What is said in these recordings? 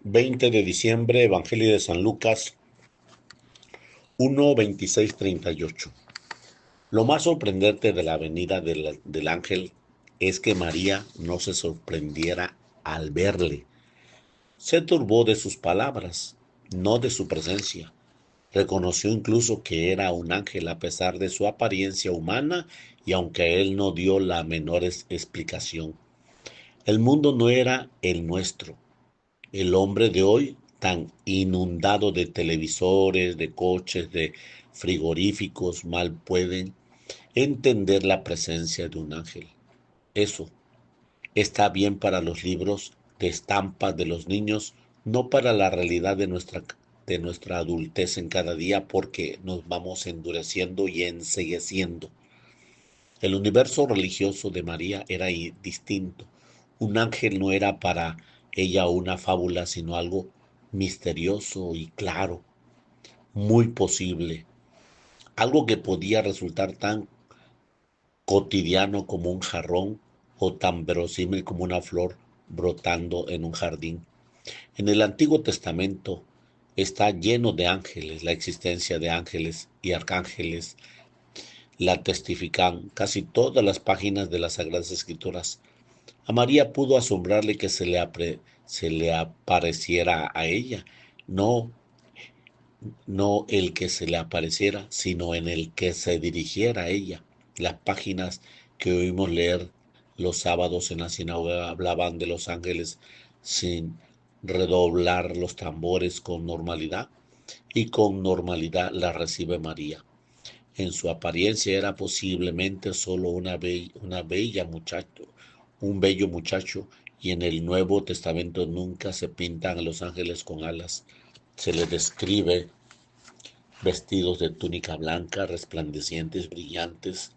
20 de diciembre, Evangelio de San Lucas 1, 26, 38. Lo más sorprendente de la venida del ángel es que María no se sorprendiera al verle. Se turbó de sus palabras, no de su presencia. Reconoció incluso que era un ángel a pesar de su apariencia humana y aunque él no dio la menor explicación. El mundo no era el nuestro. El hombre de hoy, tan inundado de televisores, de coches, de frigoríficos, mal pueden entender la presencia de un ángel. Eso está bien para los libros de estampas de los niños, no para la realidad de nuestra adultez en cada día, porque nos vamos endureciendo y encegueciendo. El universo religioso de María era distinto. Un ángel no era para ella una fábula, sino algo misterioso y claro, muy posible, algo que podía resultar tan cotidiano como un jarrón o tan verosímil como una flor brotando en un jardín. En el Antiguo Testamento está lleno de ángeles, la existencia de ángeles y arcángeles la testifican casi todas las páginas de las Sagradas Escrituras. A María pudo asombrarle que se le apareciera a ella, no, no el que se le apareciera, sino en el que se dirigiera a ella. Las páginas que oímos leer los sábados en la sinagoga hablaban de los ángeles sin redoblar los tambores con normalidad, y con normalidad la recibe María. En su apariencia era posiblemente solo una bella muchacho, un bello muchacho, y en el Nuevo Testamento nunca se pintan a los ángeles con alas. Se les describe vestidos de túnica blanca, resplandecientes, brillantes.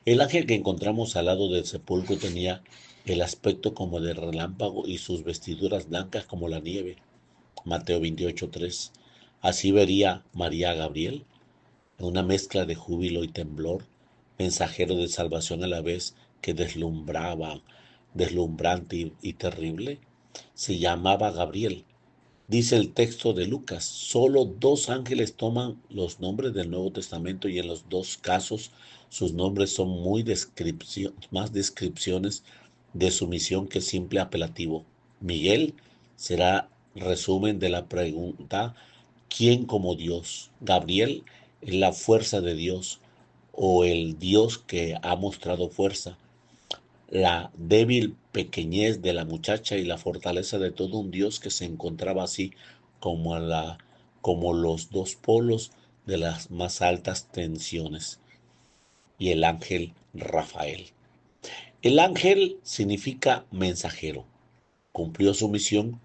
El ángel que encontramos al lado del sepulcro tenía el aspecto como de relámpago y sus vestiduras blancas como la nieve. Mateo 28:3. Así vería María a Gabriel, una mezcla de júbilo y temblor, mensajero de salvación a la vez que deslumbrante y terrible. Se llamaba Gabriel. Dice el texto de Lucas, solo dos ángeles toman los nombres del Nuevo Testamento y en los dos casos sus nombres son más descripciones de su misión que simple apelativo. Miguel será resumen de la pregunta ¿quién como Dios? Gabriel es la fuerza de Dios o el Dios que ha mostrado fuerza, la débil pequeñez de la muchacha y la fortaleza de todo un Dios que se encontraba así como, como los dos polos de las más altas tensiones. Y el ángel Rafael. El ángel significa mensajero. Cumplió su misión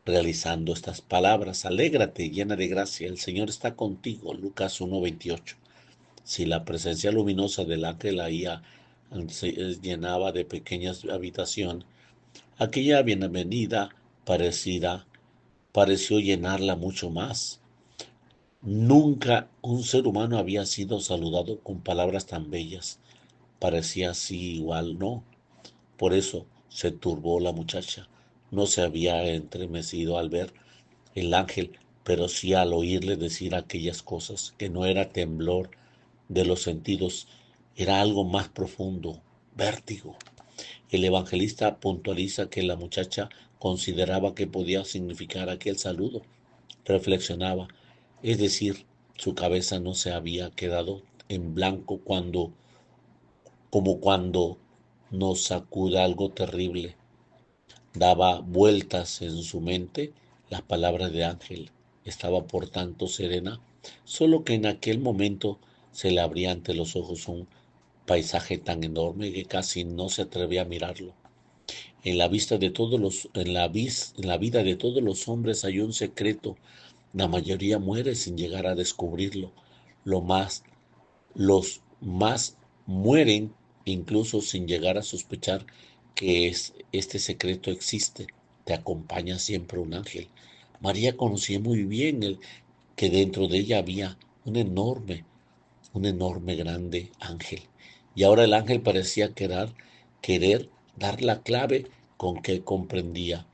realizando estas palabras. Alégrate, llena de gracia, el Señor está contigo. Lucas 1:28. Si la presencia luminosa del ángel ahí se llenaba de pequeñas habitación, aquella bienvenida pareció llenarla mucho más. Nunca un ser humano había sido saludado con palabras tan bellas. Parecía así igual, no. Por eso se turbó la muchacha. No se había entremecido al ver el ángel, pero sí al oírle decir aquellas cosas, que no era temblor de los sentidos, era algo más profundo, vértigo. El evangelista puntualiza que la muchacha consideraba que podía significar aquel saludo. Reflexionaba, es decir, su cabeza no se había quedado en blanco como cuando nos sacuda algo terrible. Daba vueltas en su mente las palabras de Ángel. Estaba por tanto serena, solo que en aquel momento se le abría ante los ojos un paisaje tan enorme que casi no se atrevía a mirarlo. En la vida de todos los hombres hay un secreto. La mayoría muere sin llegar a descubrirlo. Lo más, los más mueren incluso sin llegar a sospechar que este secreto existe. Te acompaña siempre un ángel. María conocía muy bien que dentro de ella había un enorme grande ángel. Y ahora el ángel parecía querer dar la clave con que comprendía.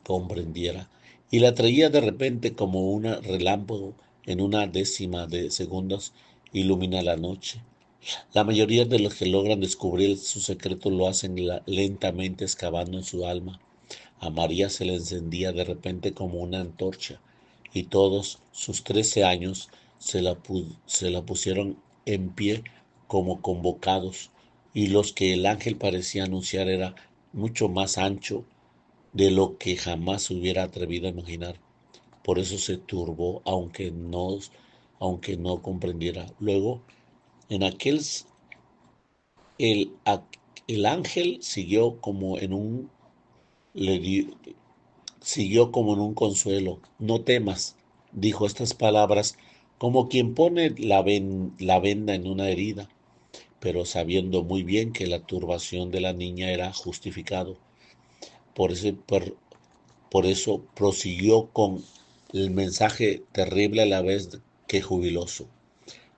comprendiera, y la traía de repente como un relámpago en una décima de segundos, ilumina la noche. La mayoría de los que logran descubrir su secreto lo hacen lentamente excavando en su alma. A María se le encendía de repente como una antorcha, y todos sus 13 años se la pusieron en pie como convocados, y los que el ángel parecía anunciar era mucho más ancho de lo que jamás se hubiera atrevido a imaginar. Por eso se turbó, aunque no comprendiera. Luego, en aquel el, el ángel le di- siguió como en un consuelo. No temas, dijo estas palabras, como quien pone la venda en una herida, pero sabiendo muy bien que la turbación de la niña era justificado. Por ese, por, por eso prosiguió con el mensaje terrible a la vez que jubiloso.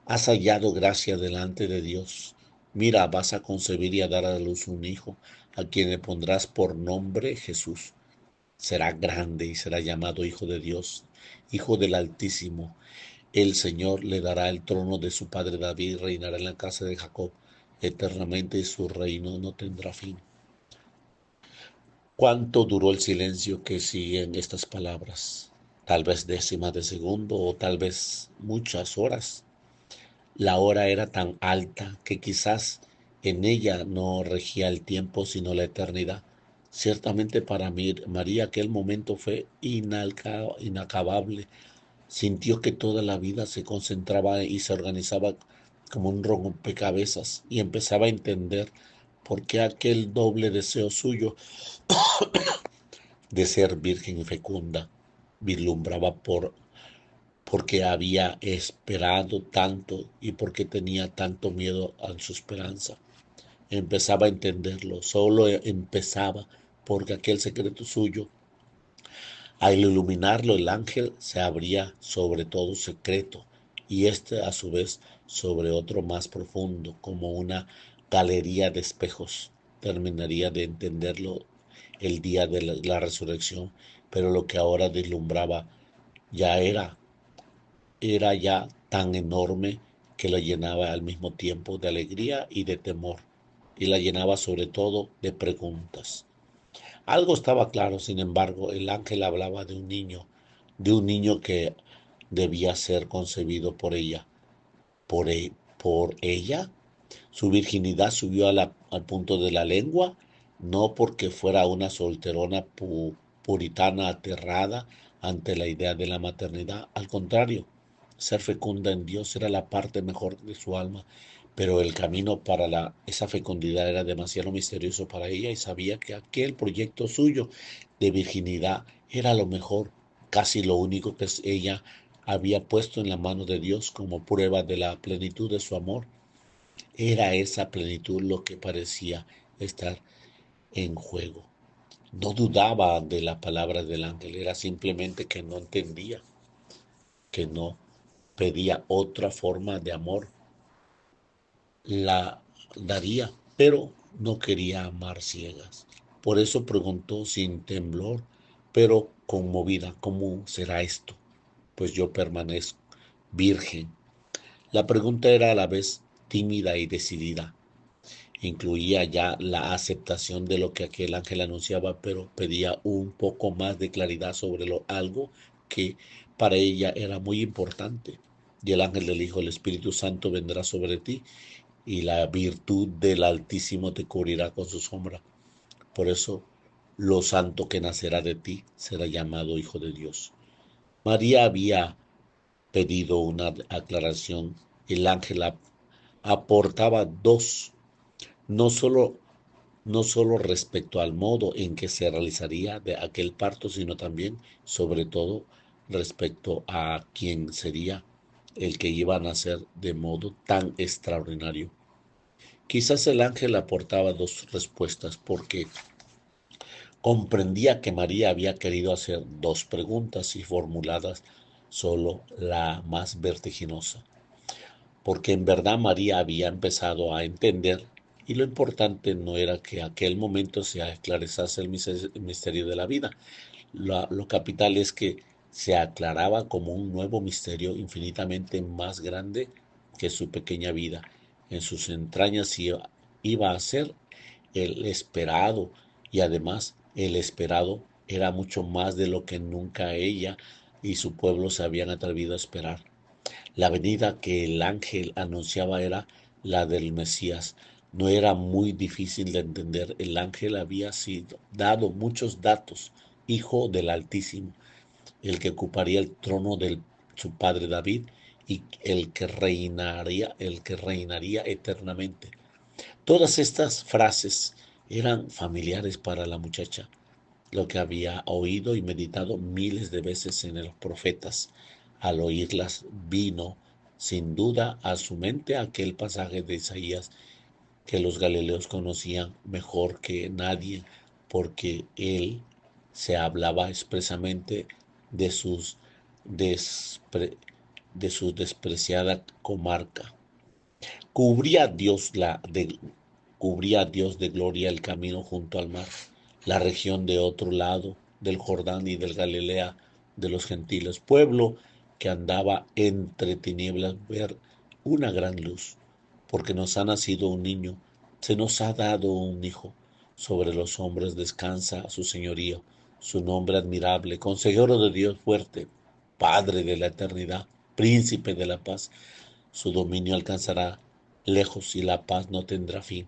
Has hallado gracia delante de Dios. Mira, vas a concebir y a dar a luz un hijo, a quien le pondrás por nombre Jesús. Será grande y será llamado Hijo de Dios, Hijo del Altísimo. El Señor le dará el trono de su padre David y reinará en la casa de Jacob eternamente, y su reino no tendrá fin. ¿Cuánto duró el silencio que siguen estas palabras? Tal vez décimas de segundo o tal vez muchas horas. La hora era tan alta que quizás en ella no regía el tiempo sino la eternidad. Ciertamente para mí, María aquel momento fue inacabable. Sintió que toda la vida se concentraba y se organizaba como un rompecabezas y empezaba a entender por qué aquel doble deseo suyo de ser virgen y fecunda vislumbraba porque había esperado tanto y porque tenía tanto miedo a su esperanza. Empezaba a entenderlo, solo empezaba, porque aquel secreto suyo, al iluminarlo el ángel se abría sobre todo secreto, y este a su vez sobre otro más profundo, como una galería de espejos. Terminaría de entenderlo el día de la resurrección, pero lo que ahora deslumbraba ya era ya tan enorme que la llenaba al mismo tiempo de alegría y de temor, y la llenaba sobre todo de preguntas. Algo estaba claro, sin embargo, el ángel hablaba de un niño que debía ser concebido por ella. ¿Por ella? Su virginidad subió al punto de la lengua, no porque fuera una solterona puritana aterrada ante la idea de la maternidad. Al contrario, ser fecunda en Dios era la parte mejor de su alma, pero el camino para esa fecundidad era demasiado misterioso para ella y sabía que aquel proyecto suyo de virginidad era lo mejor, casi lo único que ella había puesto en la mano de Dios como prueba de la plenitud de su amor. Era esa plenitud lo que parecía estar en juego. No dudaba de la palabra del ángel, era simplemente que no entendía, que no pedía otra forma de amor. La daría, pero no quería amar ciegas. Por eso preguntó sin temblor, pero conmovida, ¿cómo será esto? Pues yo permanezco virgen. La pregunta era a la vez tímida y decidida. Incluía ya la aceptación de lo que aquel ángel anunciaba, pero pedía un poco más de claridad sobre algo que para ella era muy importante. Y el ángel le dijo, el Espíritu Santo vendrá sobre ti y la virtud del Altísimo te cubrirá con su sombra. Por eso, lo santo que nacerá de ti será llamado Hijo de Dios. María había pedido una aclaración. El ángel aportaba dos, no solo, no solo respecto al modo en que se realizaría de aquel parto, sino también, sobre todo, respecto a quién sería el que iba a nacer de modo tan extraordinario. Quizás el ángel aportaba dos respuestas porque comprendía que María había querido hacer dos preguntas y formuladas solo la más vertiginosa, porque en verdad María había empezado a entender Y lo importante no era que aquel momento se aclarezase el misterio de la vida. Lo capital es que se aclaraba como un nuevo misterio infinitamente más grande que su pequeña vida. En sus entrañas iba a ser el esperado, y además el esperado era mucho más de lo que nunca ella y su pueblo se habían atrevido a esperar. La venida que el ángel anunciaba era la del Mesías. No era muy difícil de entender. El ángel había sido dado muchos datos. Hijo del Altísimo, el que ocuparía el trono de su padre David y el que reinaría eternamente. Todas estas frases eran familiares para la muchacha, lo que había oído y meditado miles de veces en los profetas. Al oírlas vino, sin duda, a su mente aquel pasaje de Isaías que los galileos conocían mejor que nadie, porque él se hablaba expresamente de sus despre- de su despreciada comarca. Cubría Dios cubría Dios de gloria el camino junto al mar, la región de otro lado del Jordán y del Galilea de los gentiles, pueblo que andaba entre tinieblas ver una gran luz, porque nos ha nacido un niño, se nos ha dado un hijo, sobre los hombres descansa su señorío, su nombre admirable, consejero de Dios fuerte, Padre de la eternidad, príncipe de la paz, su dominio alcanzará lejos y la paz no tendrá fin.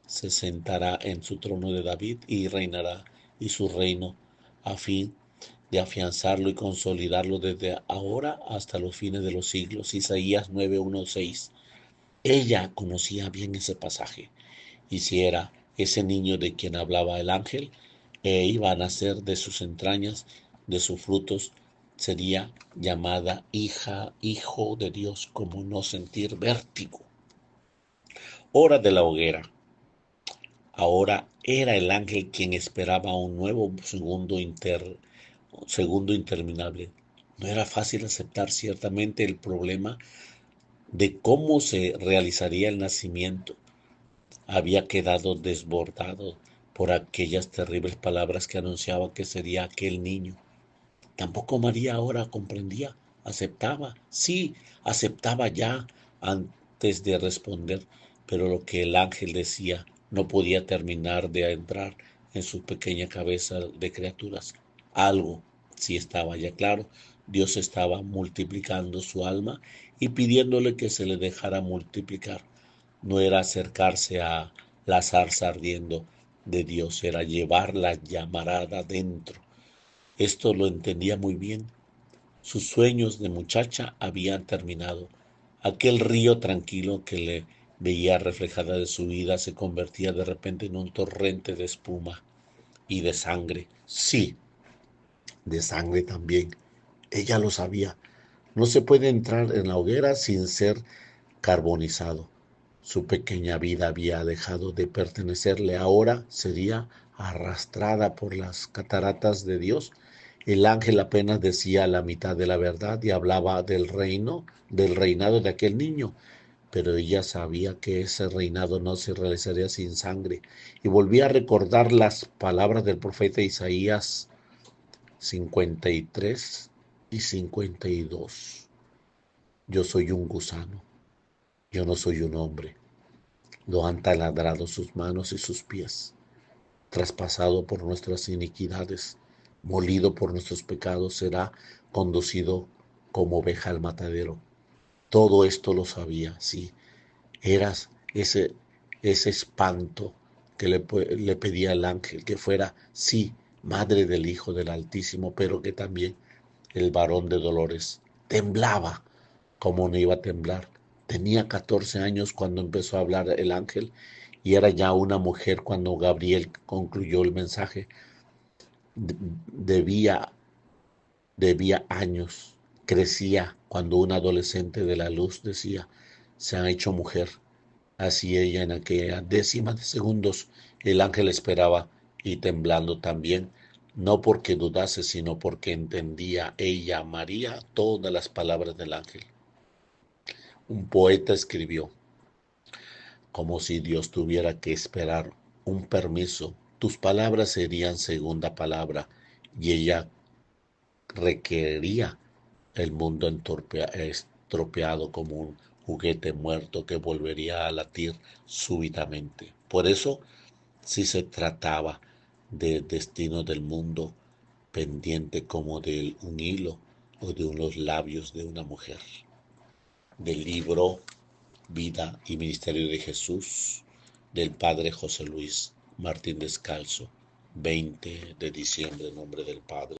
Se sentará en su trono de David y reinará, y su reino a fin de afianzarlo y consolidarlo desde ahora hasta los fines de los siglos. Isaías 9:1-6. Ella conocía bien ese pasaje, y si era ese niño de quien hablaba el ángel, iba a nacer de sus entrañas, de sus frutos, sería llamada hija, hijo de Dios, como no sentir vértigo. Hora de la hoguera. Ahora era el ángel quien esperaba un nuevo segundo interminable. No era fácil aceptar ciertamente el problema de cómo se realizaría el nacimiento. Había quedado desbordado por aquellas terribles palabras que anunciaba que sería aquel niño. Tampoco María ahora comprendía, aceptaba, sí, aceptaba ya antes de responder, pero lo que el ángel decía no podía terminar de entrar en su pequeña cabeza de criaturas. Algo sí estaba ya claro, Dios estaba multiplicando su alma y pidiéndole que se le dejara multiplicar. No era acercarse a la zarza ardiendo de Dios, era llevar la llamarada dentro. Esto lo entendía muy bien. Sus sueños de muchacha habían terminado. Aquel río tranquilo que le veía reflejada de su vida se convertía de repente en un torrente de espuma y de sangre. Sí, de sangre también. Ella lo sabía. No se puede entrar en la hoguera sin ser carbonizado. Su pequeña vida había dejado de pertenecerle, ahora sería arrastrada por las cataratas de Dios. El ángel apenas decía la mitad de la verdad y hablaba del reino, del reinado de aquel niño, pero ella sabía que ese reinado no se realizaría sin sangre y volvía a recordar las palabras del profeta Isaías 53 y 52. Yo soy un gusano, yo no soy un hombre. Lo han taladrado sus manos y sus pies, traspasado por nuestras iniquidades, molido por nuestros pecados, será conducido como oveja al matadero. Todo esto lo sabía, sí. Eras ese espanto que le pedía al ángel, que fuera, sí, madre del Hijo del Altísimo, pero que también el varón de dolores temblaba. ¿Cómo no iba a temblar? Tenía 14 años cuando empezó a hablar el ángel y era ya una mujer cuando Gabriel concluyó el mensaje. Debía, debía años, crecía cuando un adolescente de la luz decía, se ha hecho mujer. Así ella en aquella décima de segundos el ángel esperaba y temblando también, no porque dudase, sino porque entendía ella, María, todas las palabras del ángel. Un poeta escribió, como si Dios tuviera que esperar un permiso. Tus palabras serían segunda palabra y ella requeriría el mundo estropeado como un juguete muerto que volvería a latir súbitamente. Por eso, si se trataba del destino del mundo pendiente como de un hilo o de unos labios de una mujer. Del libro Vida y Ministerio de Jesús del Padre José Luis Martín Descalzo, 20 de diciembre, en nombre del Padre.